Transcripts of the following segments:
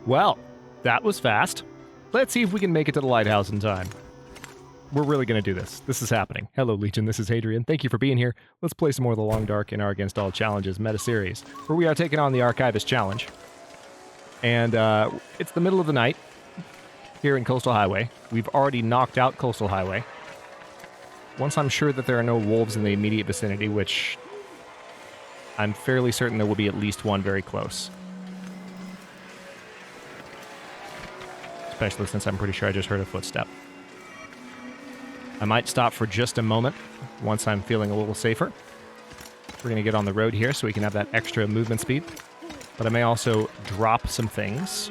Well, that was fast. Let's see if we can make it to the lighthouse in time. We're really going to do this. This is happening. Hello, Legion. This is Hadrian. Thank you for being here. Let's play some more of the Long Dark in our Against All Challenges meta series, where we are taking on the Archivist Challenge. And it's the middle of the night here in Coastal Highway. We've already knocked out Coastal Highway. Once I'm sure that there are no wolves in the immediate vicinity, which I'm fairly certain there will be at least one very close. Especially since I'm pretty sure I just heard a footstep. I might stop for just a moment once I'm feeling a little safer. We're going to get on the road here so we can have that extra movement speed. But I may also drop some things,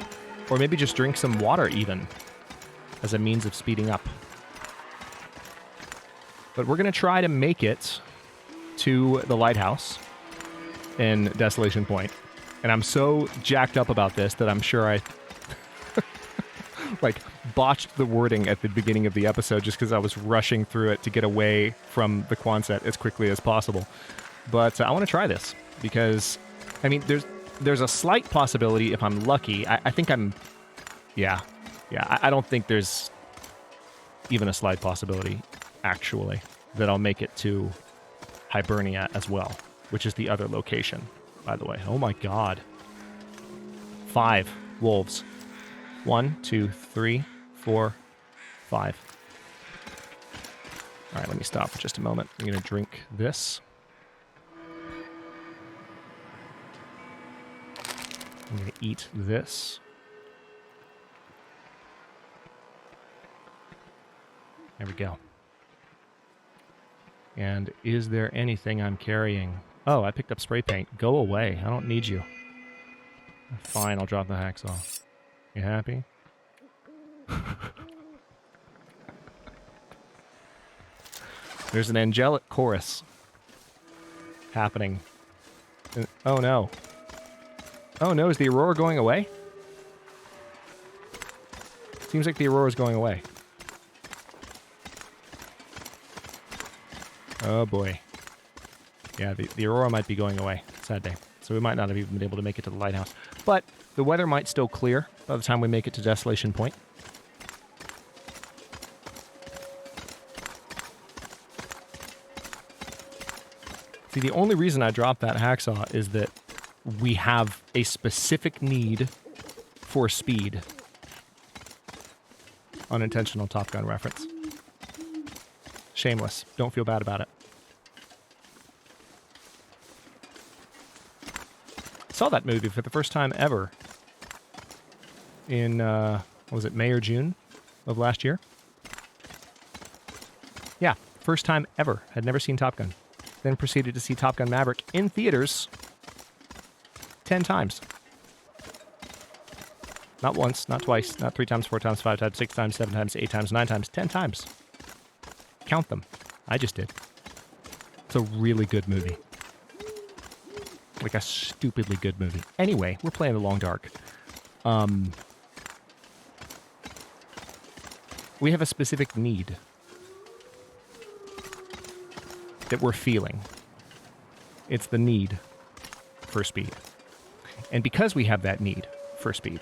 or maybe just drink some water even, as a means of speeding up. But we're going to try to make it to the lighthouse in Desolation Point. And I'm so jacked up about this that I'm sure I botched the wording at the beginning of the episode just because I was rushing through it to get away from the Quonset as quickly as possible. But I want to try this because, I mean, there's a slight possibility if I'm lucky. I think I'm... Yeah. I don't think there's even a slight possibility, actually, that I'll make it to Hibernia as well, which is the other location, by the way. Oh my god. 5 wolves. 1, 2, 3, 4, 5. All right, let me stop for just a moment. I'm going to drink this. I'm going to eat this. There we go. And is there anything I'm carrying? Oh, I picked up spray paint. Go away. I don't need you. Fine, I'll drop the hacksaw. You happy? There's an angelic chorus happening. Oh no. Oh no, is the aurora going away? Seems like the aurora's going away. Oh boy. Yeah, the aurora might be going away. Sad day. So we might not have even been able to make it to the lighthouse. But the weather might still clear by the time we make it to Desolation Point. See, the only reason I dropped that hacksaw is that we have a specific need for speed. Unintentional Top Gun reference. Shameless. Don't feel bad about it. Saw that movie for the first time ever in, what was it, May or June of last year? Yeah, first time ever. Had never seen Top Gun. Then proceeded to see Top Gun Maverick in theaters 10 times. Not once, not twice, not 3 times, 4 times, 5 times, 6 times, 7 times, 8 times, 9 times, 10 times. Count them. I just did. It's a really good movie. Like a stupidly good movie. Anyway, we're playing The Long Dark. We have a specific need that we're feeling. It's the need for speed. And because we have that need for speed,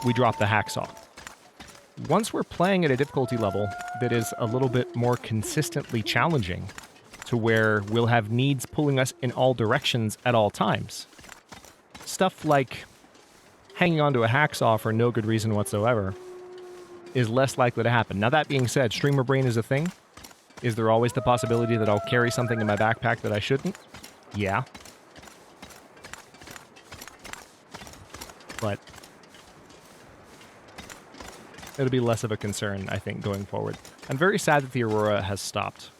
we drop the hacksaw. Once we're playing at a difficulty level that is a little bit more consistently challenging, to where we'll have needs pulling us in all directions at all times. Stuff like hanging onto a hacksaw for no good reason whatsoever is less likely to happen. Now that being said, streamer brain is a thing. Is there always the possibility that I'll carry something in my backpack that I shouldn't? Yeah. But it'll be less of a concern, I think, going forward. I'm very sad that the aurora has stopped.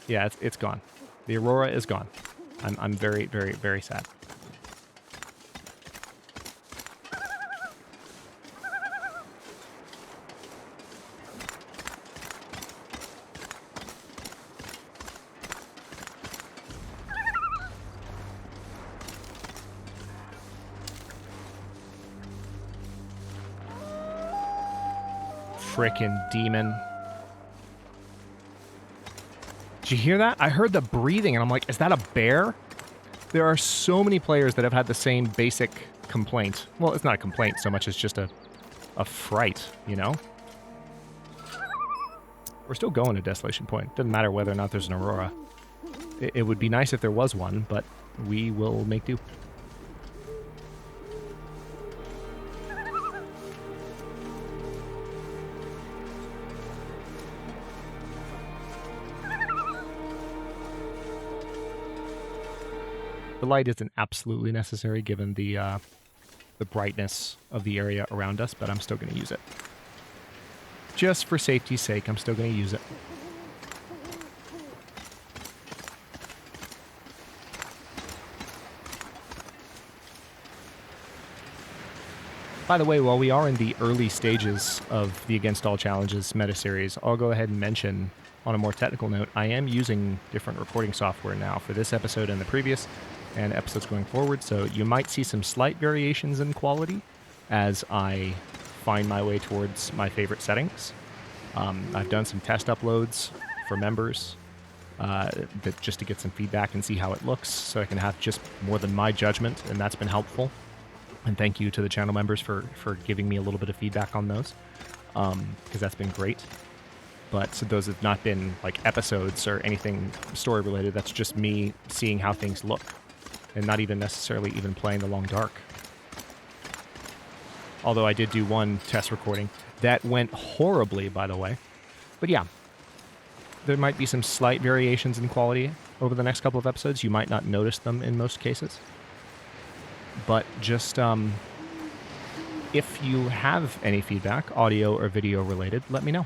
Yeah, it's gone. The aurora is gone. I'm very, very, very sad. Frickin' demon. Did you hear that? I heard the breathing and I'm like, is that a bear? There are so many players that have had the same basic complaint. Well, it's not a complaint so much as just a fright, you know? We're still going to Desolation Point. Doesn't matter whether or not there's an Aurora. It would be nice if there was one, but we will make do. The light isn't absolutely necessary given the brightness of the area around us, but I'm still going to use it. Just for safety's sake, I'm still going to use it. By the way, while we are in the early stages of the Against All Challenges meta series, I'll go ahead and mention, on a more technical note, I am using different recording software now for this episode and the previous, and episodes going forward, so you might see some slight variations in quality as I find my way towards my favorite settings. I've done some test uploads for members just to get some feedback and see how it looks, so I can have just more than my judgment, and that's been helpful. And thank you to the channel members for giving me a little bit of feedback on those, because that's been great. But so those have not been like episodes or anything story related. That's just me seeing how things look, and not even necessarily even playing the Long Dark. Although I did do one test recording that went horribly, by the way. But yeah, there might be some slight variations in quality over the next couple of episodes. You might not notice them in most cases. But just if you have any feedback, audio or video related, let me know.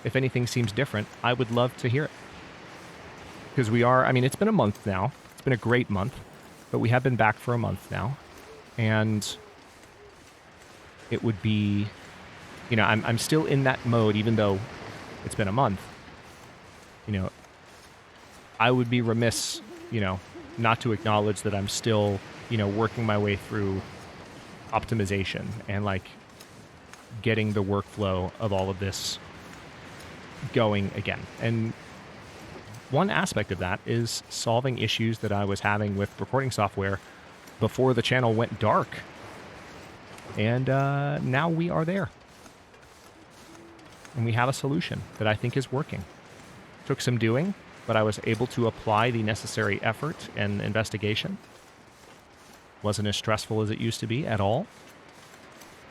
If anything seems different, I would love to hear it. Because it's been a month now. It's been a great month. But we have been back for a month now. And it would be, I'm still in that mode, even though it's been a month. I would be remiss, not to acknowledge that I'm still, working my way through optimization and getting the workflow of all of this going again. And one aspect of that is solving issues that I was having with recording software before the channel went dark. And now we are there. And we have a solution that I think is working. Took some doing, but I was able to apply the necessary effort and investigation. Wasn't as stressful as it used to be at all.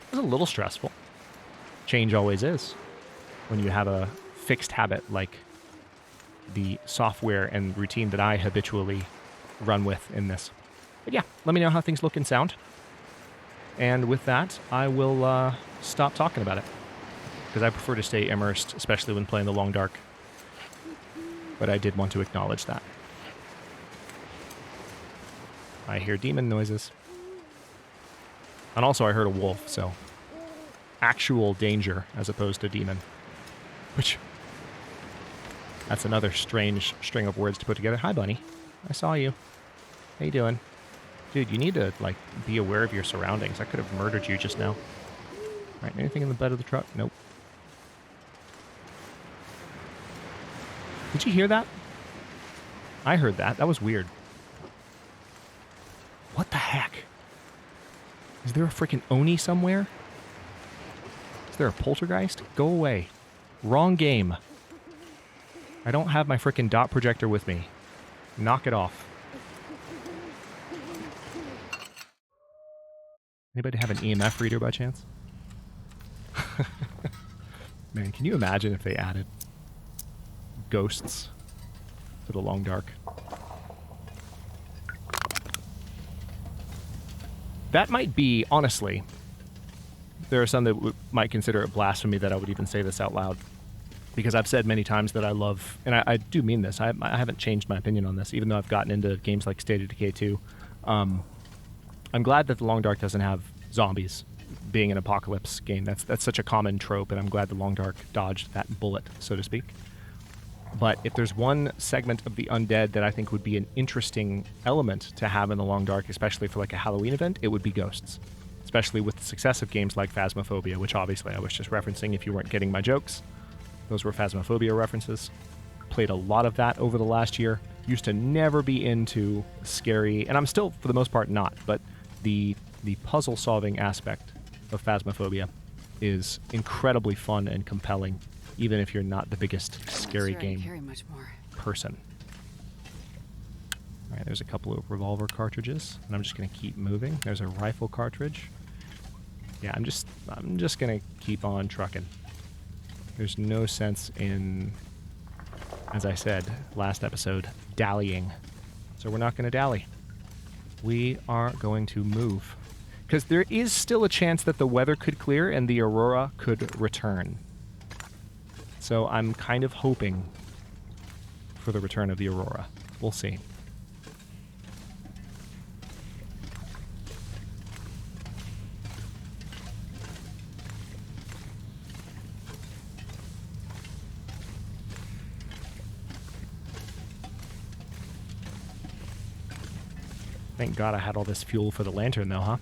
It was a little stressful. Change always is when you have a fixed habit like the software and routine that I habitually run with in this. But yeah, let me know how things look and sound. And with that, I will stop talking about it, because I prefer to stay immersed, especially when playing the Long Dark. But I did want to acknowledge that. I hear demon noises. And also I heard a wolf, so actual danger as opposed to demon. Which, that's another strange string of words to put together. Hi, bunny. I saw you. How you doing? Dude, you need to, be aware of your surroundings. I could have murdered you just now. Alright, anything in the bed of the truck? Nope. Did you hear that? I heard that. That was weird. What the heck? Is there a freaking Oni somewhere? Is there a poltergeist? Go away. Wrong game. I don't have my freaking dot projector with me. Knock it off. Anybody have an EMF reader by chance? Man, can you imagine if they added ghosts to the Long Dark? That might be, honestly, there are some that might consider it blasphemy that I would even say this out loud. Because I've said many times that I love, and I do mean this, I haven't changed my opinion on this, even though I've gotten into games like State of Decay 2. I'm glad that the Long Dark doesn't have zombies being an apocalypse game. That's such a common trope, and I'm glad the Long Dark dodged that bullet, so to speak. But if there's one segment of the undead that I think would be an interesting element to have in the Long Dark, especially for a Halloween event, it would be ghosts. Especially with the success of games like Phasmophobia, which obviously I was just referencing if you weren't getting my jokes. Those were Phasmophobia references. Played a lot of that over the last year. Used to never be into scary, and I'm still, for the most part, not, but the puzzle-solving aspect of Phasmophobia is incredibly fun and compelling, even if you're not the biggest scary game person. All right, there's a couple of revolver cartridges, and I'm just going to keep moving. There's a rifle cartridge. Yeah, I'm just going to keep on trucking. There's no sense in, as I said last episode, dallying. So we're not going to dally. We are going to move. Because there is still a chance that the weather could clear and the aurora could return. So I'm kind of hoping for the return of the aurora. We'll see. Thank God I had all this fuel for the lantern, though, huh?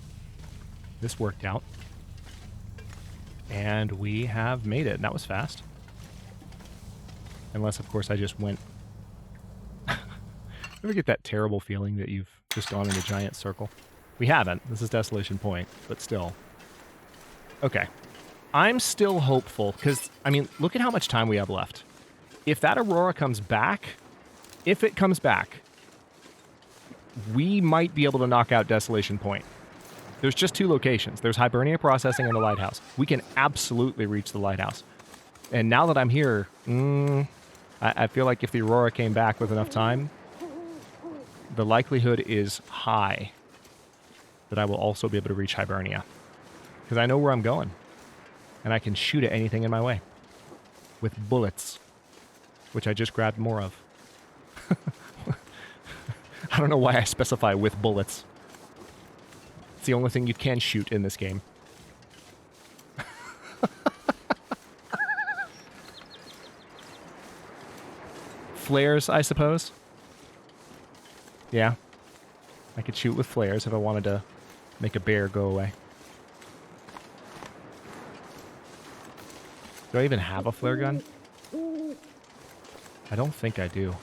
This worked out. And we have made it. That was fast. Unless, of course, I just went... Ever get that terrible feeling that you've just gone in a giant circle? We haven't. This is Desolation Point, but still. Okay. I'm still hopeful, because, I mean, look at how much time we have left. If that aurora comes back, if it comes back, we might be able to knock out Desolation Point. There's just two locations. There's Hibernia Processing and the lighthouse. We can absolutely reach the lighthouse. And now that I'm here, I feel like if the aurora came back with enough time, the likelihood is high that I will also be able to reach Hibernia. Because I know where I'm going. And I can shoot at anything in my way. With bullets. Which I just grabbed more of. I don't know why I specify with bullets. It's the only thing you can shoot in this game. Flares, I suppose. Yeah. I could shoot with flares if I wanted to make a bear go away. Do I even have a flare gun? I don't think I do.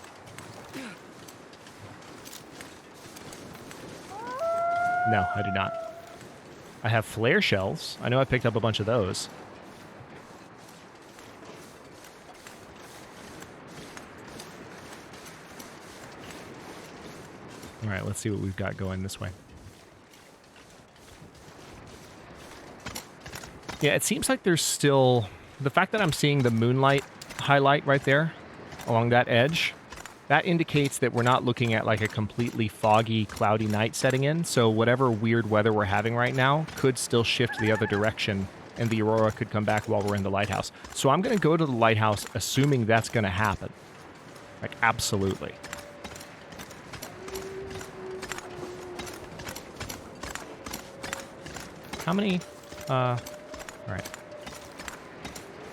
No, I do not. I have flare shells. I know I picked up a bunch of those. Alright, let's see what we've got going this way. Yeah, it seems like there's still... The fact that I'm seeing the moonlight highlight right there, along that edge, that indicates that we're not looking at like a completely foggy, cloudy night setting in, so whatever weird weather we're having right now could still shift the other direction, and the aurora could come back while we're in the lighthouse. So I'm going to go to the lighthouse assuming that's going to happen. Like, absolutely. How many? Alright.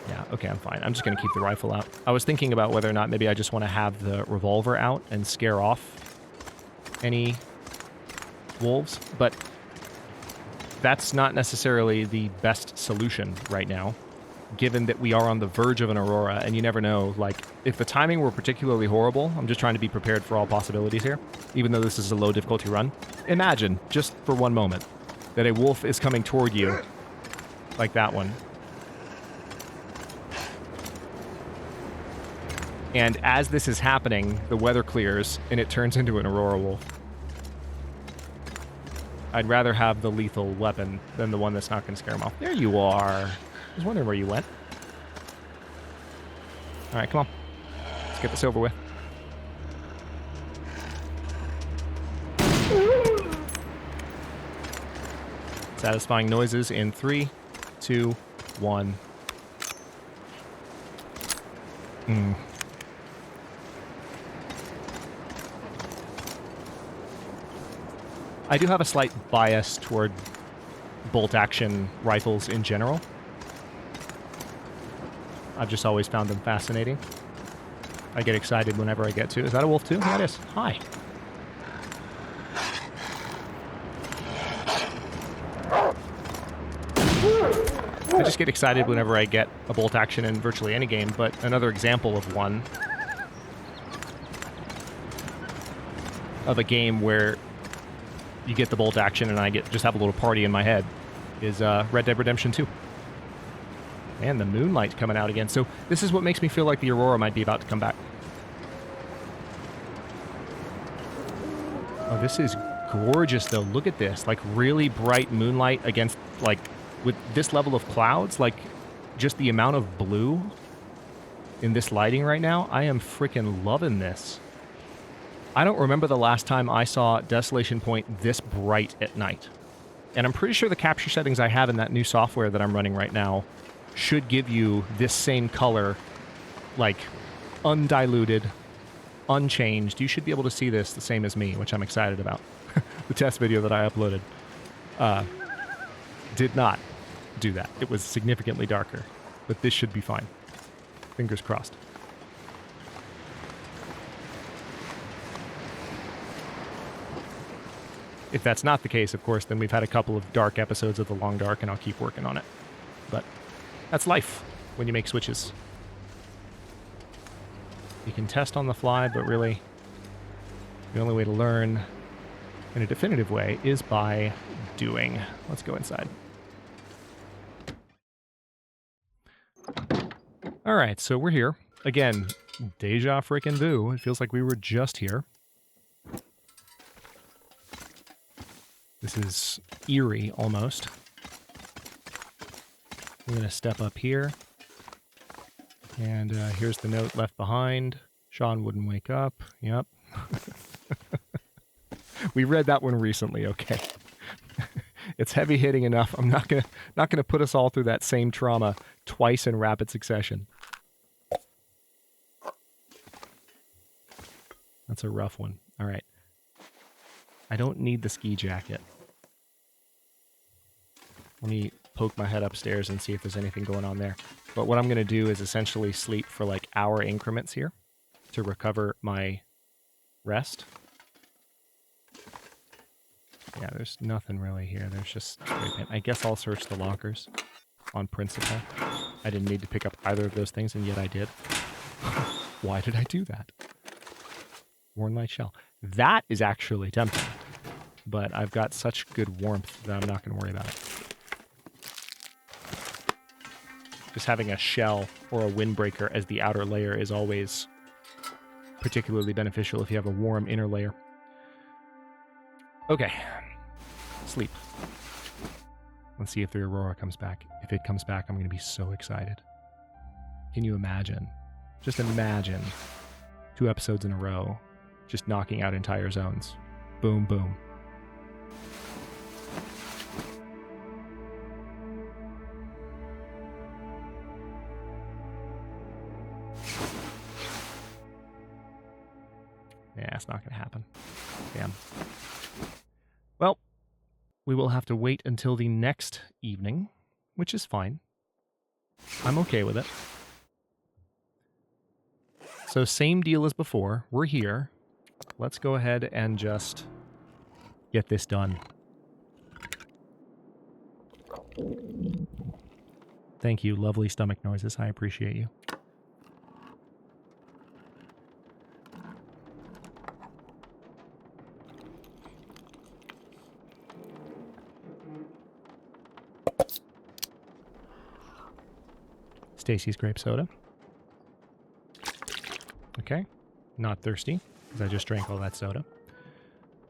Yeah, okay, I'm fine. I'm just going to keep the rifle out. I was thinking about whether or not maybe I just want to have the revolver out and scare off any wolves, but that's not necessarily the best solution right now, given that we are on the verge of an aurora, and you never know, like, if the timing were particularly horrible, I'm just trying to be prepared for all possibilities here, even though this is a low difficulty run. Imagine, just for one moment, that a wolf is coming toward you, like that one. And as this is happening, the weather clears, and it turns into an aurora wolf. I'd rather have the lethal weapon than the one that's not going to scare him off. There you are. I was wondering where you went. All right, come on. Let's get this over with. Satisfying noises in 3, 2, 1. I do have a slight bias toward bolt-action rifles in general. I've just always found them fascinating. I get excited whenever I get to. Is that a wolf too? Yeah, it is. Hi. I just get excited whenever I get a bolt action in virtually any game, but another example of one of a game where you get the bolt action and I just have a little party in my head is Red Dead Redemption 2. And the moonlight coming out again. So this is what makes me feel like the aurora might be about to come back. Oh, this is gorgeous, though. Look at this. Like, really bright moonlight against, like, with this level of clouds. Like, just the amount of blue in this lighting right now. I am freaking loving this. I don't remember the last time I saw Desolation Point this bright at night. And I'm pretty sure the capture settings I have in that new software that I'm running right now should give you this same color, like, undiluted, unchanged. You should be able to see this the same as me, which I'm excited about. The test video that I uploaded did not do that. It was significantly darker, but this should be fine. Fingers crossed. If that's not the case, of course, then we've had a couple of dark episodes of The Long Dark, and I'll keep working on it. But that's life when you make switches. You can test on the fly, but really, the only way to learn in a definitive way is by doing. Let's go inside. All right, so we're here. Again, deja frickin' vu. It feels like we were just here. This is eerie, almost. I'm going to step up here. And here's the note left behind. Sean wouldn't wake up. Yep. We read that one recently, okay. It's heavy hitting enough. I'm not gonna put us all through that same trauma twice in rapid succession. That's a rough one. All right. I don't need the ski jacket. Let me poke my head upstairs and see if there's anything going on there. But what I'm going to do is essentially sleep for like hour increments here to recover my rest. Yeah, there's nothing really here. There's just spray paint. I guess I'll search the lockers on principle. I didn't need to pick up either of those things, and yet I did. Why did I do that? Worn light shell. That is actually tempting, but I've got such good warmth that I'm not going to worry about it. Just having a shell or a windbreaker as the outer layer is always particularly beneficial if you have a warm inner layer. Okay. Sleep. Let's see if the aurora comes back. If it comes back, I'm going to be so excited. Can you imagine? Just imagine 2 episodes in a row just knocking out entire zones. Boom, boom. Yeah, it's not going to happen. Damn. Well, we will have to wait until the next evening, which is fine. I'm okay with it. So same deal as before. We're here. Let's go ahead and just get this done. Thank you, lovely stomach noises. I appreciate you. Stacy's grape soda. Okay, not thirsty, because I just drank all that soda.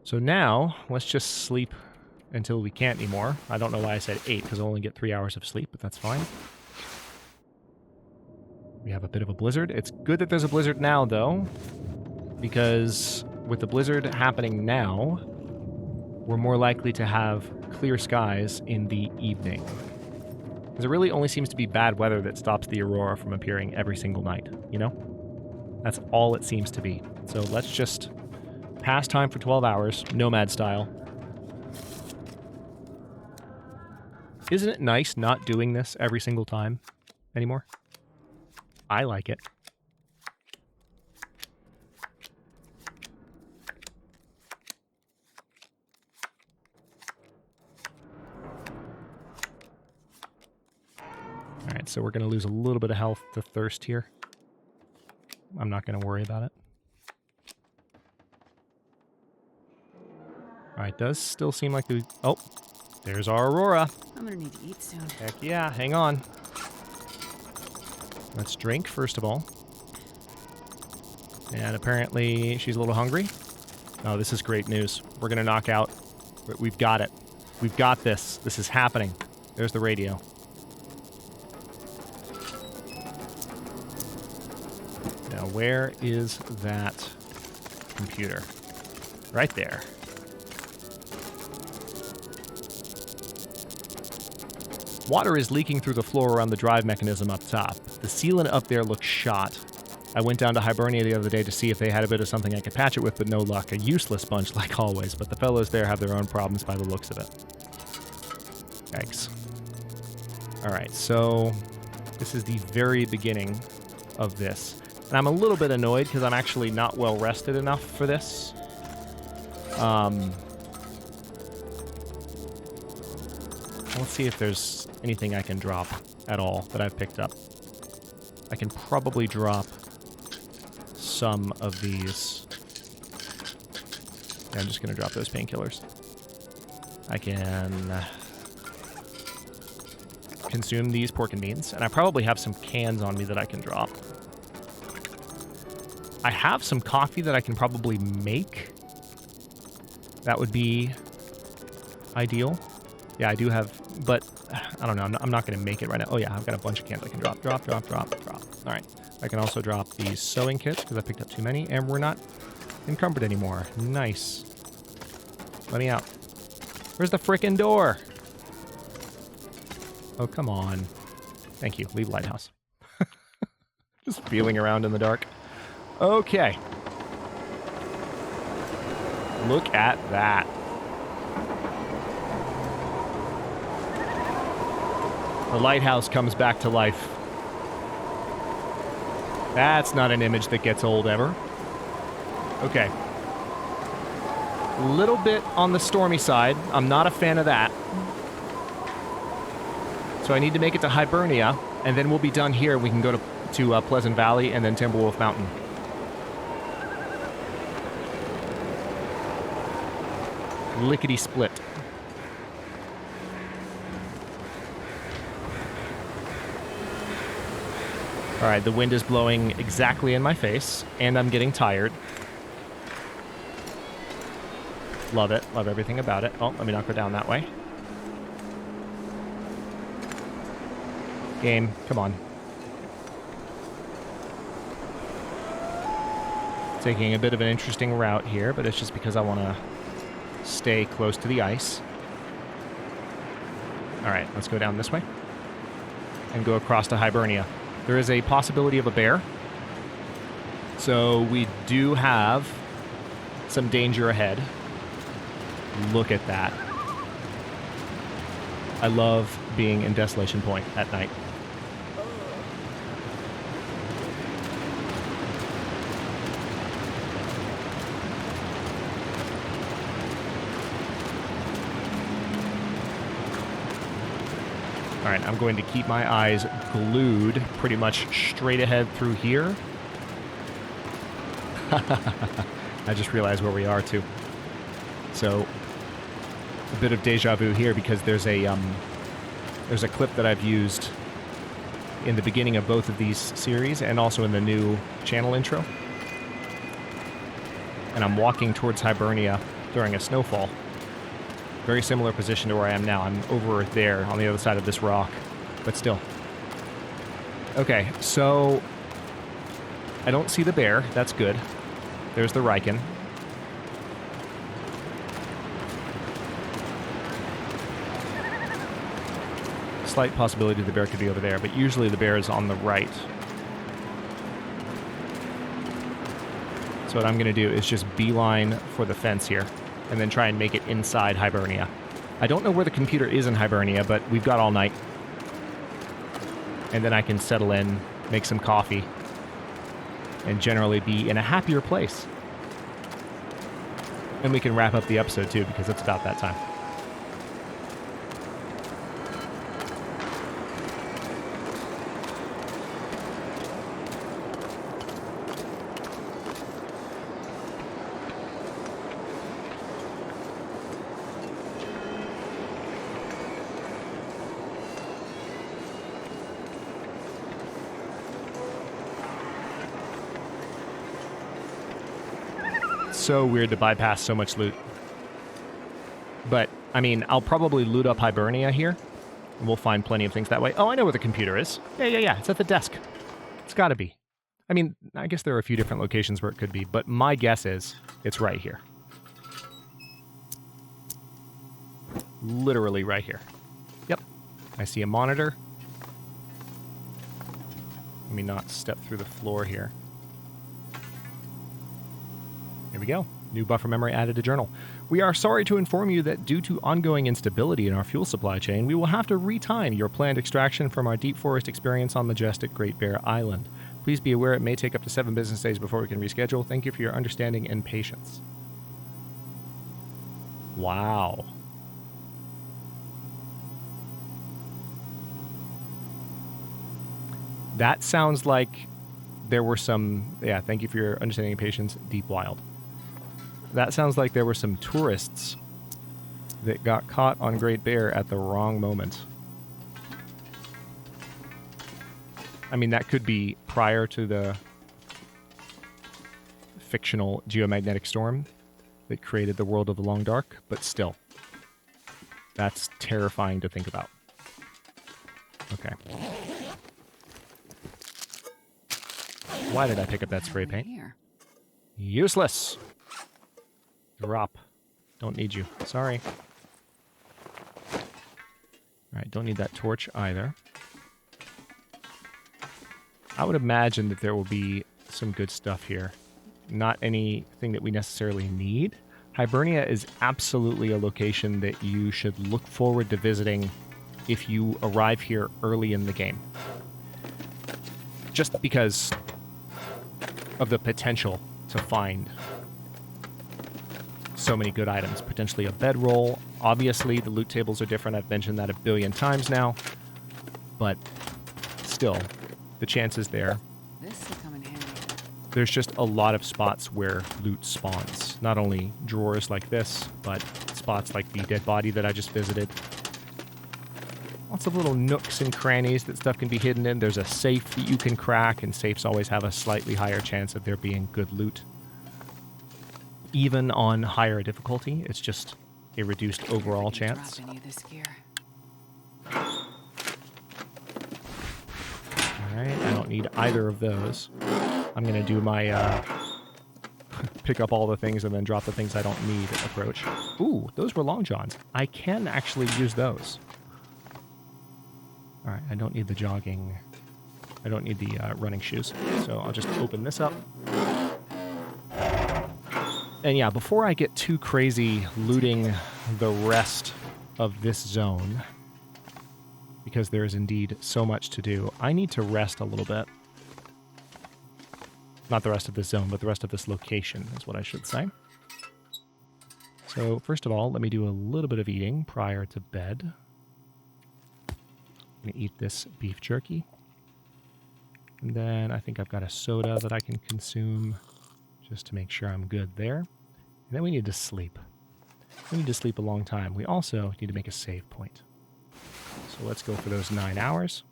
So now, let's just sleep until we can't anymore. I don't know why I said 8, because I'll only get 3 hours of sleep, but that's fine. We have a bit of a blizzard. It's good that there's a blizzard now, though, because with the blizzard happening now, we're more likely to have clear skies in the evening. Because it really only seems to be bad weather that stops the aurora from appearing every single night, you know? That's all it seems to be. So let's just pass time for 12 hours, nomad style. Isn't it nice not doing this every single time anymore? I like it. Alright, so we're going to lose a little bit of health to thirst here. I'm not going to worry about it. Alright, does still seem like the... Oh, there's our Aurora. I'm gonna need to eat soon. Heck yeah, hang on. Let's drink, first of all. And apparently she's a little hungry. Oh, this is great news. We're gonna knock out... We've got it. We've got this. This is happening. There's the radio. Now, where is that computer? Right there. Water is leaking through the floor around the drive mechanism up top. The sealant up there looks shot. I went down to Hibernia the other day to see if they had a bit of something I could patch it with, but no luck. A useless bunch, like always, but the fellows there have their own problems by the looks of it. Yikes. Alright, so this is the very beginning of this. And I'm a little bit annoyed because I'm actually not well rested enough for this. Let's see if there's anything I can drop at all that I've picked up. I can probably drop some of these. Yeah, I'm just going to drop those painkillers. I can consume these pork and beans, and I probably have some cans on me that I can drop. I have some coffee that I can probably make. That would be ideal. Yeah, I do have, but I don't know. I'm not going to make it right now. Oh, yeah, I've got a bunch of cans I can drop. Drop. All right. I can also drop these sewing kits because I picked up too many, and we're not encumbered anymore. Nice. Let me out. Where's the frickin' door? Oh, come on. Thank you. Leave lighthouse. Just feeling around in the dark. Okay. Look at that. The lighthouse comes back to life. That's not an image that gets old ever. Okay. Little bit on the stormy side. I'm not a fan of that. So I need to make it to Hibernia, and then we'll be done here. We can go to Pleasant Valley and then Timberwolf Mountain. Lickety-split. Alright, the wind is blowing exactly in my face, and I'm getting tired. Love it. Love everything about it. Oh, let me not go down that way. Game, come on. Taking a bit of an interesting route here, but it's just because I want to stay close to the ice. Alright, let's go down this way. And go across to Hibernia. There is a possibility of a bear. So we do have some danger ahead. Look at that. I love being in Desolation Point at night. Alright, I'm going to keep my eyes glued pretty much straight ahead through here. I just realized where we are, too. So, a bit of deja vu here because there's a clip that I've used in the beginning of both of these series and also in the new channel intro. And I'm walking towards Hibernia during a snowfall. Very similar position to where I am now. I'm over there on the other side of this rock, but still. Okay, so I don't see the bear. That's good. There's the Riken. Slight possibility the bear could be over there, but usually the bear is on the right. So what I'm going to do is just beeline for the fence here, and then try and make it inside Hibernia. I don't know where the computer is in Hibernia, but we've got all night. And then I can settle in, make some coffee, and generally be in a happier place. And we can wrap up the episode too, because it's about that time. so weird to bypass so much loot. But, I mean, I'll probably loot up Hibernia here. And we'll find plenty of things that way. Oh, I know where the computer is. Yeah. It's at the desk. It's got to be. I mean, I guess there are a few different locations where it could be, but my guess is it's right here. Literally right here. Yep. I see a monitor. Let me not step through the floor here. Here we go. New buffer memory added to journal. We are sorry to inform you that due to ongoing instability in our fuel supply chain, we will have to retime your planned extraction from our deep forest experience on majestic Great Bear Island. Please be aware it may take up to 7 business days before we can reschedule. Thank you for your understanding and patience. Wow. That sounds like there were some... Yeah, thank you for your understanding and patience. Deep Wild. That sounds like there were some tourists that got caught on Great Bear at the wrong moment. I mean, that could be prior to the fictional geomagnetic storm that created the world of the Long Dark, but still. That's terrifying to think about. Okay. Why did I pick up that spray paint? Useless! Drop. Don't need you. Sorry. Alright, don't need that torch either. I would imagine that there will be some good stuff here. Not anything that we necessarily need. Hibernia is absolutely a location that you should look forward to visiting if you arrive here early in the game. Just because of the potential to find so many good items. Potentially a bedroll. Obviously, the loot tables are different. I've mentioned that a billion times now. But still, the chances there. This will come in handy. There's just a lot of spots where loot spawns. Not only drawers like this, but spots like the dead body that I just visited. Lots of little nooks and crannies that stuff can be hidden in. There's a safe that you can crack, and safes always have a slightly higher chance of there being good loot. Even on higher difficulty, it's just a reduced overall chance. Alright, I don't need either of those. I'm going to do my pick up all the things and then drop the things I don't need approach. Ooh, those were long johns. I can actually use those. Alright, I don't need the jogging. I don't need the running shoes. So I'll just open this up. And yeah, before I get too crazy looting the rest of this zone, because there is indeed so much to do, I need to rest a little bit. Not the rest of this zone, but the rest of this location is what I should say. So first of all, let me do a little bit of eating prior to bed. I'm going to eat this beef jerky. And then I think I've got a soda that I can consume just to make sure I'm good there. And then we need to sleep. We need to sleep a long time. We also need to make a save point. So let's go for those 9 hours.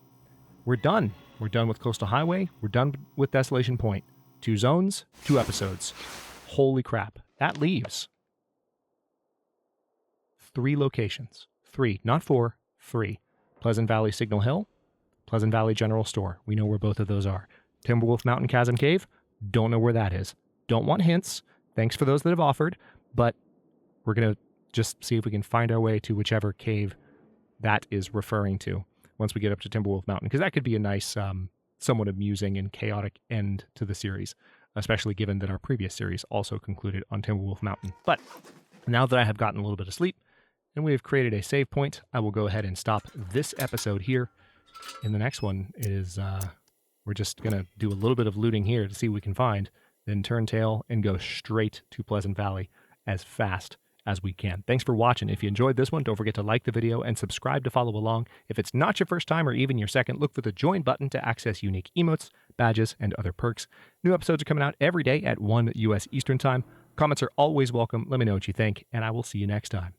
We're done. We're done with Coastal Highway. We're done with Desolation Point. 2 zones, 2 episodes. Holy crap. That leaves 3 locations. 3, not 4, 3. Pleasant Valley Signal Hill, Pleasant Valley General Store. We know where both of those are. Timberwolf Mountain Chasm Cave, don't know where that is. Don't want hints. Thanks for those that have offered, but we're going to just see if we can find our way to whichever cave that is referring to once we get up to Timberwolf Mountain, because that could be a nice, somewhat amusing and chaotic end to the series, especially given that our previous series also concluded on Timberwolf Mountain. But now that I have gotten a little bit of sleep and we have created a save point, I will go ahead and stop this episode here. In the next one is, we're just going to do a little bit of looting here to see what we can find, then turn tail and go straight to Pleasant Valley as fast as we can. Thanks for watching. If you enjoyed this one, don't forget to like the video and subscribe to follow along. If it's not your first time or even your second, look for the join button to access unique emotes, badges, and other perks. New episodes are coming out every day at 1 U.S. Eastern Time. Comments are always welcome. Let me know what you think, and I will see you next time.